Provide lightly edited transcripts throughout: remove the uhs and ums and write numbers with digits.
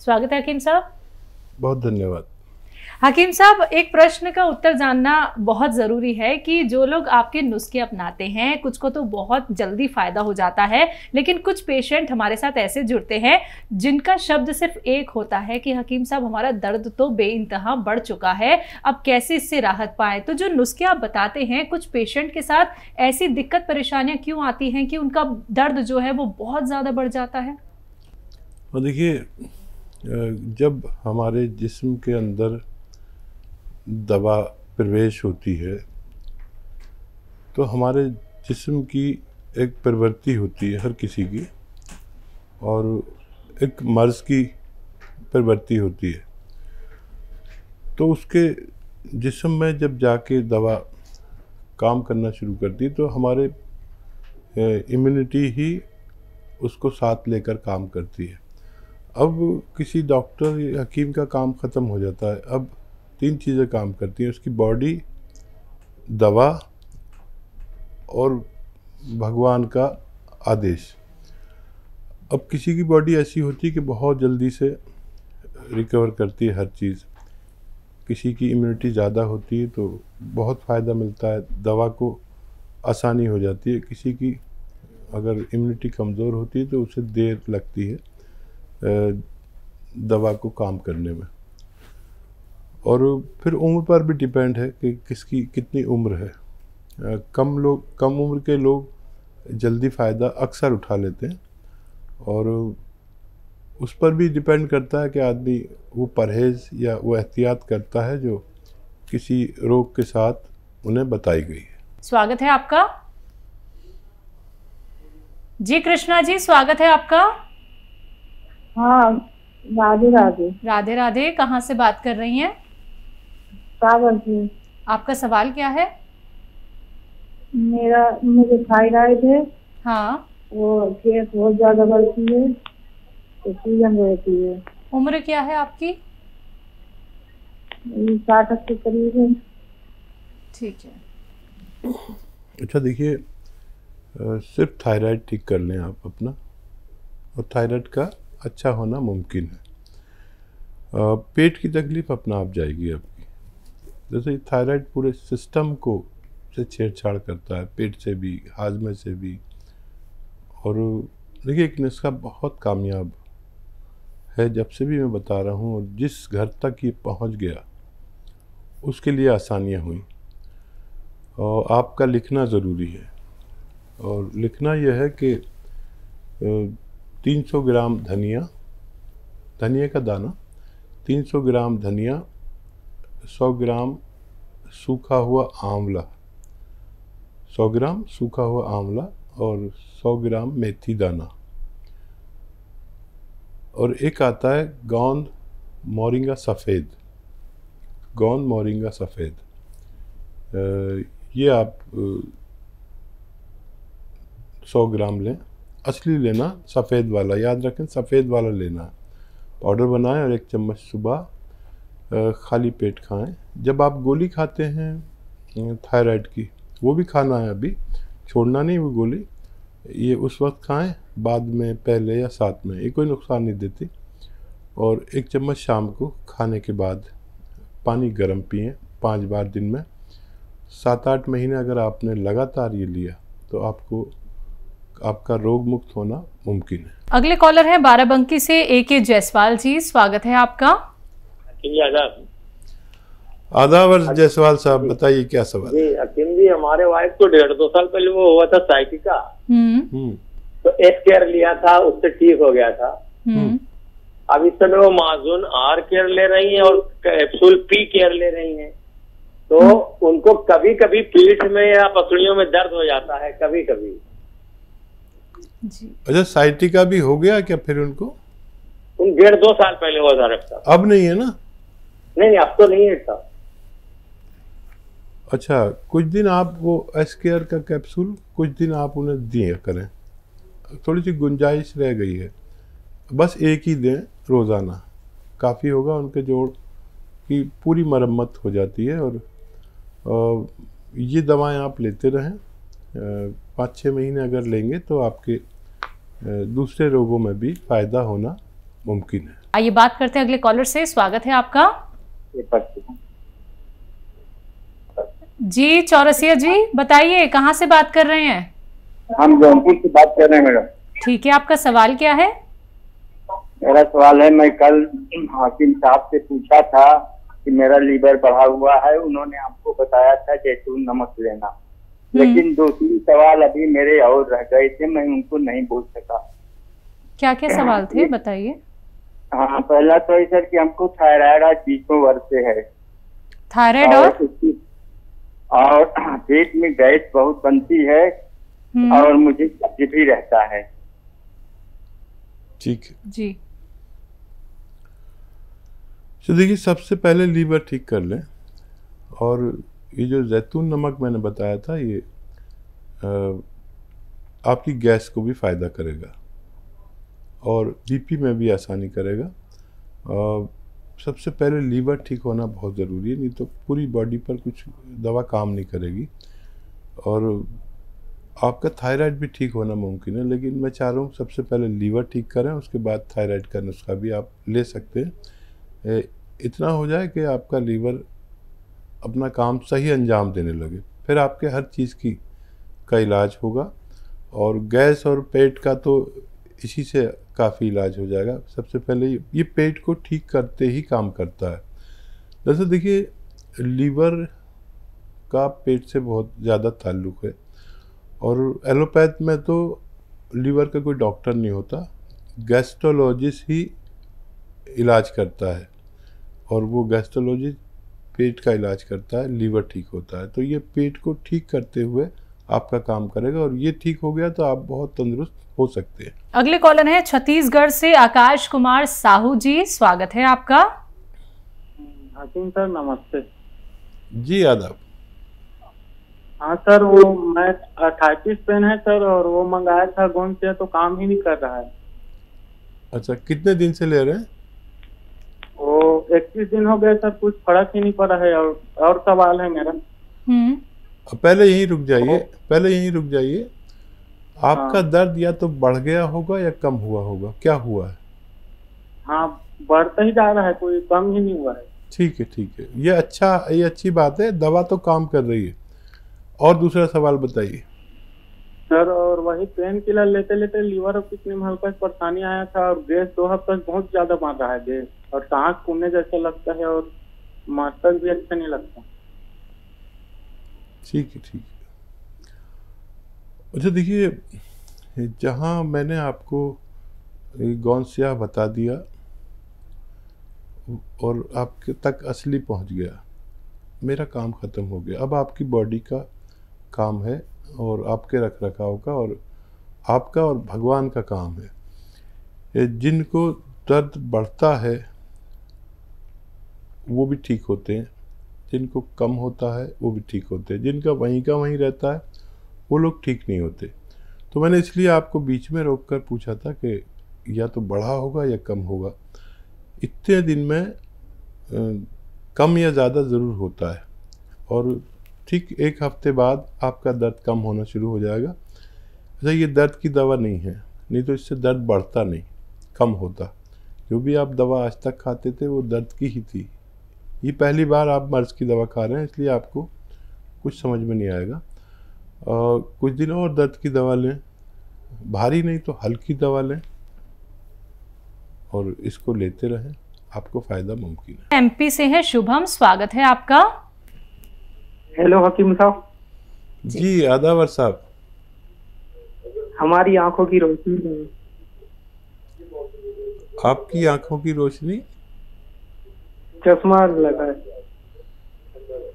स्वागत है हकीम साहब। बहुत धन्यवाद। हकीम साहब, एक प्रश्न का उत्तर जानना बहुत ज़रूरी है कि जो लोग आपके नुस्खे अपनाते हैं, कुछ को तो बहुत जल्दी फ़ायदा हो जाता है, लेकिन कुछ पेशेंट हमारे साथ ऐसे जुड़ते हैं जिनका शब्द सिर्फ एक होता है कि हकीम साहब हमारा दर्द तो बेइंतहा बढ़ चुका है, अब कैसे इससे राहत पाएं। तो जो नुस्खे आप बताते हैं, कुछ पेशेंट के साथ ऐसी दिक्कत परेशानियाँ क्यों आती हैं कि उनका दर्द जो है वो बहुत ज़्यादा बढ़ जाता है? और देखिए, जब हमारे जिस्म के अंदर दवा प्रवेश होती है तो हमारे जिस्म की एक प्रवृत्ति होती है हर किसी की, और एक मर्ज़ की प्रवृत्ति होती है। तो उसके जिस्म में जब जाके दवा काम करना शुरू करती है तो हमारे इम्यूनिटी ही उसको साथ लेकर काम करती है। अब किसी डॉक्टर या हकीम का काम ख़त्म हो जाता है। अब 3 चीज़ें काम करती हैं, उसकी बॉडी, दवा और भगवान का आदेश। अब किसी की बॉडी ऐसी होती है कि बहुत जल्दी से रिकवर करती है हर चीज़, किसी की इम्यूनिटी ज़्यादा होती है तो बहुत फ़ायदा मिलता है, दवा को आसानी हो जाती है। किसी की अगर इम्यूनिटी कमज़ोर होती है तो उसे देर लगती है दवा को काम करने में। और फिर उम्र पर भी डिपेंड है कि किसकी कितनी उम्र है। कम उम्र के लोग जल्दी फ़ायदा अक्सर उठा लेते हैं, और उस पर भी डिपेंड करता है कि आदमी वो परहेज़ या वो एहतियात करता है जो किसी रोग के साथ उन्हें बताई गई है। स्वागत है आपका जी। कृष्णा जी, स्वागत है आपका। हाँ, राधे राधे। राधे राधे। कहाँ से बात कर रही हैं? सागर से। आपका सवाल क्या है? मुझे थायराइड है। हाँ। वो गैस बहुत ज्यादा बढ़ती है तो सूजन रहती है। उम्र क्या है आपकी? 60 के करीब है। ठीक है। अच्छा, देखिए, सिर्फ थायराइड ठीक कर लें आप अपना, और थायराइड का अच्छा होना मुमकिन है। पेट की तकलीफ़ अपना आप जाएगी आपकी। जैसे थायराइड पूरे सिस्टम को से छेड़छाड़ करता है, पेट से भी, हाजमे से भी। और देखिए, एक नुस्खा बहुत कामयाब है, जब से भी मैं बता रहा हूँ, और जिस घर तक ये पहुँच गया उसके लिए आसानियाँ हुई। और आपका लिखना ज़रूरी है, और लिखना यह है कि 300 ग्राम धनिया का दाना, 300 ग्राम धनिया, 100 ग्राम सूखा हुआ आंवला, 100 ग्राम सूखा हुआ आंवला और 100 ग्राम मेथी दाना, और एक आता है गोंद मोरिंगा सफ़ेद। ये आप 100 ग्राम लें। असली लेना, सफ़ेद वाला, याद रखें, सफ़ेद वाला लेना है। पाउडर बनाएं और 1 चम्मच सुबह खाली पेट खाएं। जब आप गोली खाते हैं थायराइड की, वो भी खाना है, अभी छोड़ना नहीं वो गोली, ये उस वक्त खाएं, बाद में, पहले या साथ में, ये कोई नुकसान नहीं देती। और 1 चम्मच शाम को खाने के बाद पानी गर्म पिएं 5 बार दिन में। 7-8 महीने अगर आपने लगातार ये लिया तो आपका रोग मुक्त होना मुमकिन है। अगले कॉलर हैं बाराबंकी से AK जायसवाल जी, स्वागत है आपका। आदाब जायसवाल साहब, बताइए क्या सवाल जी। हकीम जी, हमारे वाइफ को 1.5-2 साल पहले वो हुआ था साइटिका, तो एस केयर लिया था, उससे ठीक हो गया था। अब इस समय वो माजून आर केयर ले रही हैं और कैप्सूल पी केयर ले रही हैं, तो उनको कभी कभी पीठ में या पसलियों में दर्द हो जाता है, कभी कभी जी। अच्छा, साइटिका भी हो गया क्या फिर उनको? 1.5-2 साल पहले हुआ था डॉक्टर साहब। अब नहीं है ना? नहीं, अब तो नहीं है साहब। अच्छा, कुछ दिन आप वो एस केयर का कैप्सूल कुछ दिन आप उन्हें दिया करें, थोड़ी सी गुंजाइश रह गई है, बस एक ही दें रोज़ाना, काफ़ी होगा। उनके जोड़ की पूरी मरम्मत हो जाती है। और ये दवाएं आप लेते रहें, 5-6 महीने अगर लेंगे तो आपके दूसरे रोगों में भी फ़ायदा होना मुमकिन है। आइए बात करते हैं अगले कॉलर से। स्वागत है आपका। जी चौरसिया जी, बताइए कहाँ से बात कर रहे हैं? हम जौनपुर से बात कर रहे हैं मैडम। ठीक है, आपका सवाल क्या है? मेरा सवाल है, मैं कल हाकिम साहब से पूछा था कि मेरा लीवर बढ़ा हुआ है, उन्होंने आपको बताया था जैतून नमक लेना, लेकिन 2-3 सवाल अभी मेरे और रह गए थे, मैं उनको नहीं बोल सका। क्या क्या सवाल थे, बताइए। हाँ, पहला तो है सर कि हमको थायराइड आज 20 वर्ष से है। थायराइड और पेट में गैस बहुत बनती है और मुझे कब्ज भी रहता है। ठीक जी। तो देखिए, सबसे पहले लीवर ठीक कर लें, और ये जो जैतून नमक मैंने बताया था, ये आपकी गैस को भी फ़ायदा करेगा और बीपी में भी आसानी करेगा। सबसे पहले लीवर ठीक होना बहुत ज़रूरी है, नहीं तो पूरी बॉडी पर कुछ दवा काम नहीं करेगी। और आपका थायराइड भी ठीक होना मुमकिन है, लेकिन मैं चाह रहा हूँ सबसे पहले लीवर ठीक करें, उसके बाद थायराइड का नुस्खा भी आप ले सकते हैं। इतना हो जाए कि आपका लीवर अपना काम सही अंजाम देने लगे, फिर आपके हर चीज़ का इलाज होगा। और गैस और पेट का तो इसी से काफ़ी इलाज हो जाएगा। सबसे पहले ये पेट को ठीक करते ही काम करता है। जैसे देखिए, लीवर का पेट से बहुत ज़्यादा ताल्लुक़ है, और एलोपैथ में तो लीवर का कोई डॉक्टर नहीं होता, गैस्ट्रोलॉजिस्ट ही इलाज करता है, और वो गैस्ट्रोलॉजिस्ट पेट का इलाज करता है, लीवर ठीक होता है। तो ये पेट को ठीक करते हुए आपका काम करेगा, और ये ठीक हो गया तो आप बहुत तंदुरुस्त हो सकते हैं। अगले कॉलर है छत्तीसगढ़ से आकाश कुमार साहू जी, स्वागत है आपका। हाकिम सर नमस्ते। जी आदाब। हाँ सर, वो मैं 38 पेन है सर, और वो मंगाया था गोंद से, तो काम ही नहीं कर रहा है। अच्छा, कितने दिन से ले रहे हैं? वो 21 दिन हो गए सर, कुछ फर्क ही नहीं पड़ा है। और सवाल है मेरा। पहले यहीं रुक जाइए, आपका दर्द या तो बढ़ गया होगा या कम हुआ होगा, क्या हुआ है? हाँ, बढ़ता ही जा रहा है, कोई कम ही नहीं हुआ है। ठीक है, ये अच्छी बात है, दवा तो काम कर रही है। और दूसरा सवाल बताइए सर। और वही पेन किलर लेते लेते लीवर कितने में हल्का परेशानी आया था, और गैस 2 हफ्ते बहुत ज्यादा मार रहा है गैस, और सांस फूलने जैसा लगता है, और मस्तक भी अच्छा नहीं लगता। ठीक है। अच्छा देखिए, जहाँ मैंने आपको गोंद स्याह बता दिया और आपके तक असली पहुँच गया, मेरा काम ख़त्म हो गया। अब आपकी बॉडी का काम है, और आपके रख रखाव का, और आपका और भगवान का काम है। जिनको दर्द बढ़ता है वो भी ठीक होते हैं, जिनको कम होता है वो भी ठीक होते हैं, जिनका वहीं का वहीं रहता है वो लोग ठीक नहीं होते। तो मैंने इसलिए आपको बीच में रोककर पूछा था कि या तो बढ़ा होगा या कम होगा। इतने दिन में कम या ज़्यादा ज़रूर होता है, और ठीक 1 हफ्ते बाद आपका दर्द कम होना शुरू हो जाएगा। अच्छा, ये दर्द की दवा नहीं है, नहीं तो इससे दर्द बढ़ता नहीं, कम होता। जो भी आप दवा आज तक खाते थे वो दर्द की ही थी। ये पहली बार आप मर्ज़ की दवा खा रहे हैं, इसलिए आपको कुछ समझ में नहीं आएगा। कुछ दिन और दर्द की दवा लें, भारी नहीं तो हल्की दवा लें, और इसको लेते रहें, आपको फ़ायदा मुमकिन है। एमपी से है शुभम, स्वागत है आपका। हेलो हकीम साहब। जी आदावर साहब। हमारी आंखों की रोशनी। आपकी आंखों की रोशनी? चश्मा लगा है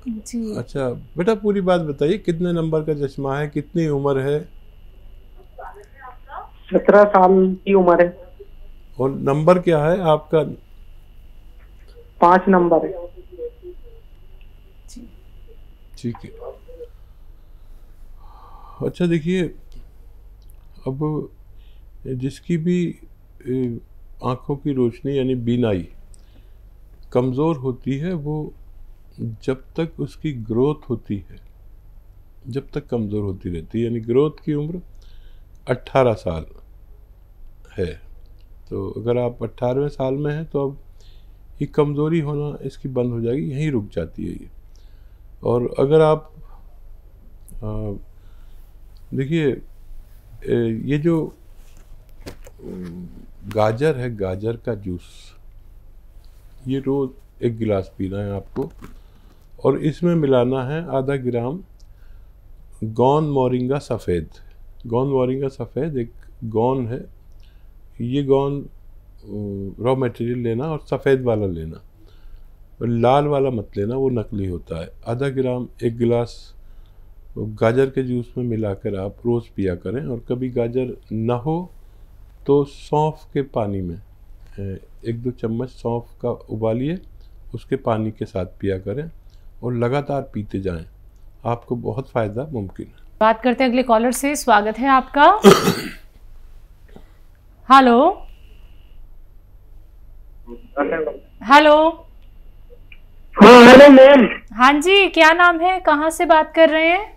जी। अच्छा बेटा, पूरी बात बताइए, कितने नंबर का चश्मा है, कितनी उम्र है? 17 साल की उम्र है। और नंबर क्या है आपका? 5 नंबर है। ठीक है। अच्छा देखिए, अब जिसकी भी आँखों की रोशनी यानी बीनाई कमज़ोर होती है, वो जब तक उसकी ग्रोथ होती है, जब तक कमज़ोर होती रहती है। यानी ग्रोथ की उम्र 18 साल है, तो अगर आप 18वें साल में हैं तो अब ये कमज़ोरी होना इसकी बंद हो जाएगी, यहीं रुक जाती है ये। और अगर आप देखिए ये जो गाजर है, गाजर का जूस, ये रोज़ 1 गिलास पीना है आपको, और इसमें मिलाना है आधा ग्राम गौन मोरिंगा सफ़ेद। गौन मोरिंगा सफ़ेद एक गौन है, ये गौन रॉ मटेरियल लेना और सफ़ेद वाला लेना, और लाल वाला मत लेना, वो नकली होता है। आधा ग्राम 1 गिलास गाजर के जूस में मिलाकर आप रोज़ पिया करें। और कभी गाजर ना हो तो सौंफ के पानी में 1-2 चम्मच सौंफ का उबालिए, उसके पानी के साथ पिया करें और लगातार पीते जाएं, आपको बहुत फ़ायदा मुमकिन है। बात करते हैं अगले कॉलर से। स्वागत है आपका। Hello hello. हाँ हेलो मैम। हाँ जी, क्या नाम है, कहाँ से बात कर रहे हैं?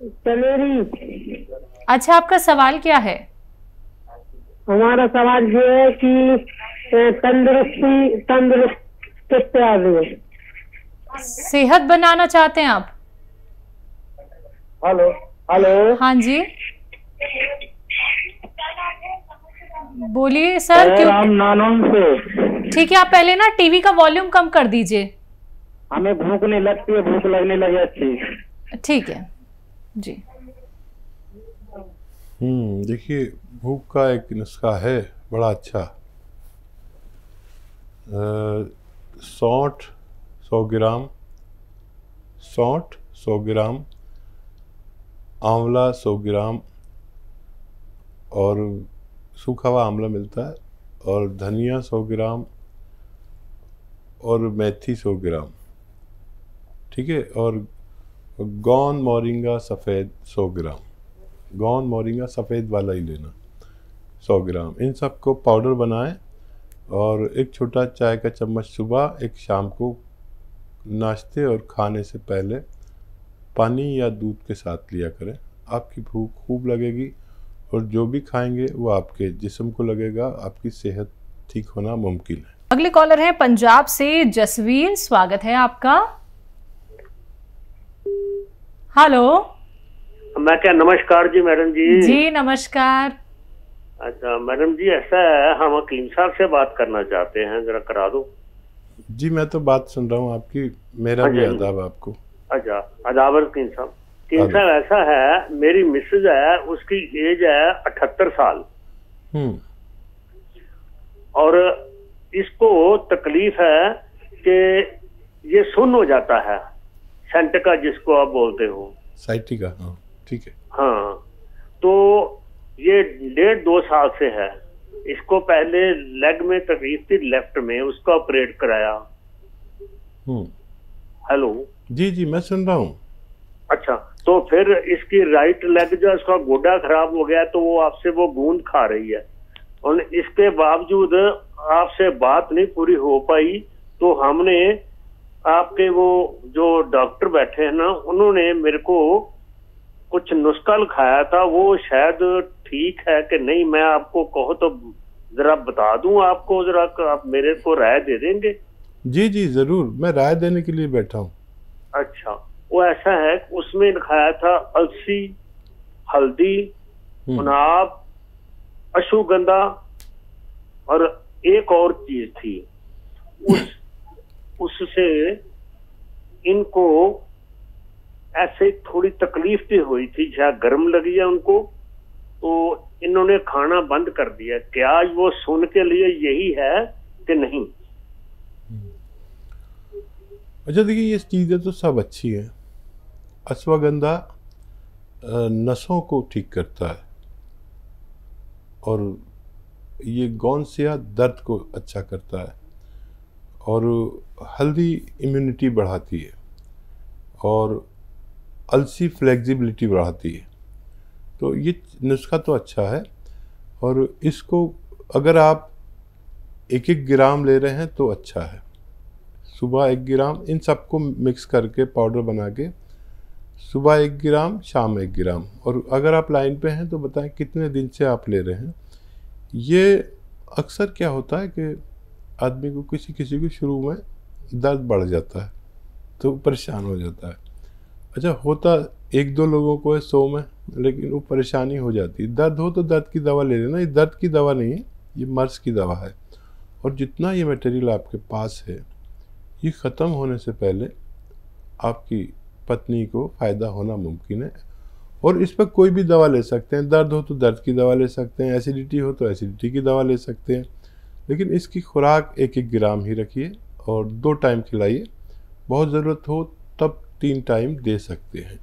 चमेरी। अच्छा, आपका सवाल क्या है? हमारा सवाल ये है कि तंदुरुस्त किससे आ रही है? सेहत बनाना चाहते हैं आप? Hello hello. हाँ जी, बोलिए सर। क्यों? हम नानोन से। ठीक है, आप पहले ना टीवी का वॉल्यूम कम कर दीजिए। हमें भूख नहीं लगती है, भूख लगने लगी अच्छी। ठीक है जी। देखिए भूख का एक नुस्खा है बड़ा अच्छा। सौंठ 100 ग्राम, सौंठ 100 ग्राम, आंवला 100 ग्राम, और सूखा हुआ आंवला मिलता है, और धनिया 100 ग्राम, और मेथी 100 ग्राम, ठीक है। और गौन मोरिंगा सफ़ेद 100 ग्राम, गौन मोरिंगा सफ़ेद वाला ही लेना 100 ग्राम। इन सब को पाउडर बनाएं और एक छोटा चाय का चम्मच सुबह, एक शाम को नाश्ते और खाने से पहले पानी या दूध के साथ लिया करें। आपकी भूख खूब लगेगी और जो भी खाएंगे वो आपके जिस्म को लगेगा, आपकी सेहत ठीक होना मुमकिन है। अगले कॉलर हैं पंजाब से जसवीर। स्वागत है आपका। हेलो। मैं क्या, नमस्कार जी मैडम जी। जी नमस्कार। अच्छा मैडम जी, ऐसा है हम हकीम साहब से बात करना चाहते हैं, जरा करा दो। जी मैं तो बात सुन रहा हूँ आपकी, मेरा भी आदाब आपको। अच्छा आदाब हकीम साहब। हकीम साहब ऐसा है, मेरी मिसेज है, उसकी एज है 78 साल, और इसको तकलीफ है कि ये सुन्न हो जाता है, सेंटिका जिसको आप बोलते हो, साइटिका। हाँ ठीक है। हाँ, तो ये 1.5-2 साल से है। इसको पहले लेग में तकलीफ थी, लेफ्ट में, उसका ऑपरेट कराया। हेलो जी जी मैं सुन रहा हूँ। अच्छा, तो फिर इसकी राइट लेग जो इसका गोडा खराब हो गया, तो वो आपसे वो गूंद खा रही है, और इसके बावजूद आपसे बात नहीं पूरी हो पाई। तो हमने आपके वो जो डॉक्टर बैठे हैं ना, उन्होंने मेरे को कुछ नुस्खा लिखाया था, वो शायद ठीक है कि नहीं, मैं आपको कहो तो जरा बता दूं आपको, जरा आप मेरे को राय दे देंगे? जी जी जरूर, मैं राय देने के लिए बैठा हूँ। अच्छा, वो ऐसा है, उसमें लिखाया था अलसी, हल्दी, गुलाब, अश्वगंधा और एक और चीज थी। उससे इनको ऐसे थोड़ी तकलीफ भी हुई थी, जहाँ गर्म लगी है उनको, तो इन्होंने खाना बंद कर दिया। क्या वो सुन के लिए यही है कि नहीं? अच्छा देखिए, ये चीज़ें तो सब अच्छी हैं। अश्वगंधा नसों को ठीक करता है, और ये गौनसिया दर्द को अच्छा करता है, और हल्दी इम्यूनिटी बढ़ाती है, और अलसी फ्लेक्सिबिलिटी बढ़ाती है। तो ये नुस्खा तो अच्छा है, और इसको अगर आप 1-1 ग्राम ले रहे हैं तो अच्छा है। सुबह 1 ग्राम, इन सबको मिक्स करके पाउडर बना के सुबह 1 ग्राम, शाम 1 ग्राम। और अगर आप लाइन पे हैं तो बताएं कितने दिन से आप ले रहे हैं। ये अक्सर क्या होता है कि आदमी को किसी किसी को शुरू में दर्द बढ़ जाता है तो परेशान हो जाता है। अच्छा, होता 1-2 लोगों को है 100 में, लेकिन वो परेशानी हो जाती है। दर्द हो तो दर्द की दवा ले लेना, ये दर्द की दवा नहीं है, ये मर्ज की दवा है। और जितना ये मटेरियल आपके पास है, ये ख़त्म होने से पहले आपकी पत्नी को फ़ायदा होना मुमकिन है। और इस पर कोई भी दवा ले सकते हैं, दर्द हो तो दर्द की दवा ले सकते हैं, एसिडिटी हो तो एसिडिटी की दवा ले सकते हैं, लेकिन इसकी खुराक 1-1 ग्राम ही रखिए और 2 टाइम खिलाइए। बहुत ज़रूरत हो तब 3 टाइम दे सकते हैं।